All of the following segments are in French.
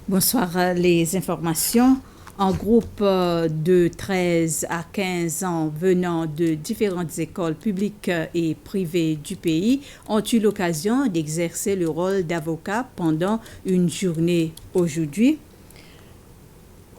Bonsoir. Les informations. Un groupe de 13 à 15 ans venant de différentes écoles publiques et privées du pays ont eu l'occasion d'exercer le rôle d'avocat pendant une journée aujourd'hui.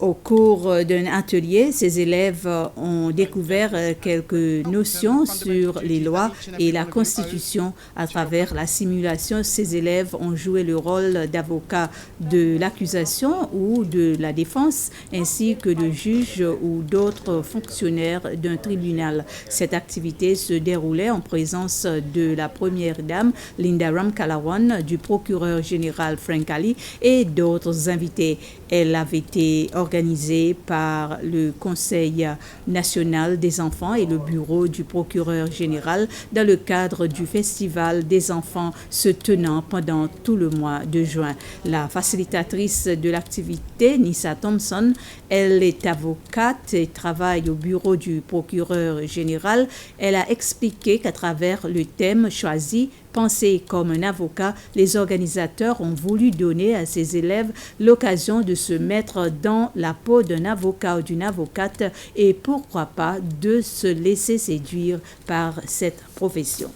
Au cours d'un atelier, ces élèves ont découvert quelques notions sur les lois et la Constitution. À travers la simulation, ces élèves ont joué le rôle d'avocat de l'accusation ou de la défense, ainsi que de juge ou d'autres fonctionnaires d'un tribunal. Cette activité se déroulait en présence de la première dame, Linda Ramkalawan, du procureur général Frank Ali et d'autres invités. Elle avait été organisée par le Conseil national des enfants et le bureau du procureur général dans le cadre du Festival des enfants se tenant pendant tout le mois de juin. La facilitatrice de l'activité, Nissa Thompson, elle est avocate et travaille au bureau du procureur général. Elle a expliqué qu'à travers le thème choisi, Penser comme un avocat, les organisateurs ont voulu donner à ces élèves l'occasion de se mettre dans la peau d'un avocat ou d'une avocate et pourquoi pas de se laisser séduire par cette profession.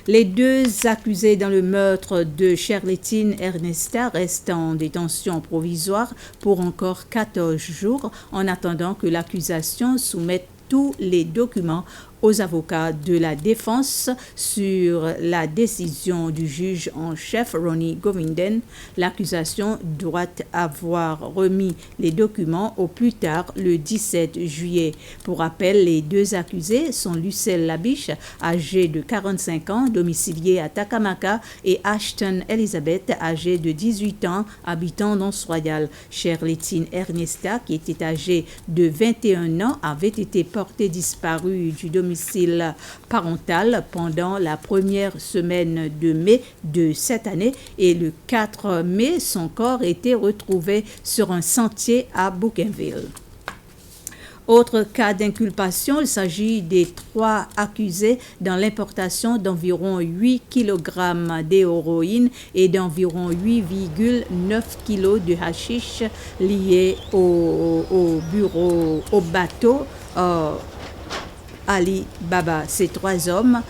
Les deux accusés dans le meurtre de Sherletine Ernesta restent en détention provisoire pour encore 14 jours en attendant que l'accusation soumette tous les documents aux avocats de la défense sur la décision du juge en chef Ronnie Govinden. L'accusation doit avoir remis les documents au plus tard le 17 juillet. Pour rappel, les deux accusés sont Lucelle Labiche, âgée de 45 ans, domiciliée à Takamaka, et Ashton Elizabeth, âgée de 18 ans, habitant d'Anse Royal. Sherletine Ernesta, qui était âgée de 21 ans, avait été portée disparue du domicile parental pendant la première semaine de mai de cette année et le 4 mai, son corps était retrouvé sur un sentier à Bougainville. Autre cas d'inculpation, il s'agit des 3 accusés dans l'importation d'environ 8 kg d'héroïne et d'environ 8,9 kg de hashish liés au bateau Ali Baba. Ces 3 hommes,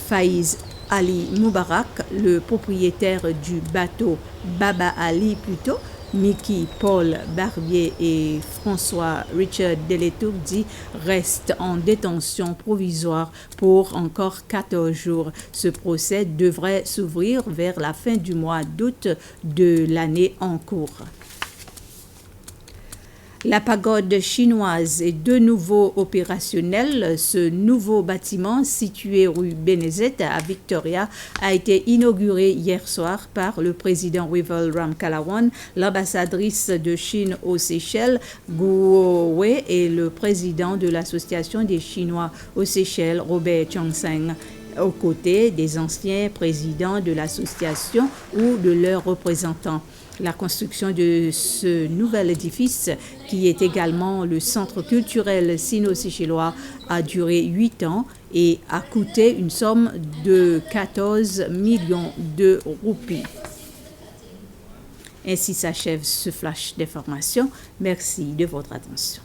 Faiz Ali Moubarak, le propriétaire du bateau Baba Ali plutôt, Mickey Paul Barbier et François Richard Deletourdi restent en détention provisoire pour encore 14 jours. Ce procès devrait s'ouvrir vers la fin du mois d'août de l'année en cours. La pagode chinoise est de nouveau opérationnelle. Ce nouveau bâtiment situé rue Benezet à Victoria a été inauguré hier soir par le président Wivell Ramkalawan, l'ambassadrice de Chine aux Seychelles, Guo Wei, et le président de l'association des Chinois aux Seychelles, Robert Chongseng, aux côtés des anciens présidents de l'association ou de leurs représentants. La construction de ce nouvel édifice, qui est également le centre culturel sino-séchellois, a duré 8 ans et a coûté une somme de 14 millions de roupies. Ainsi s'achève ce flash d'information. Merci de votre attention.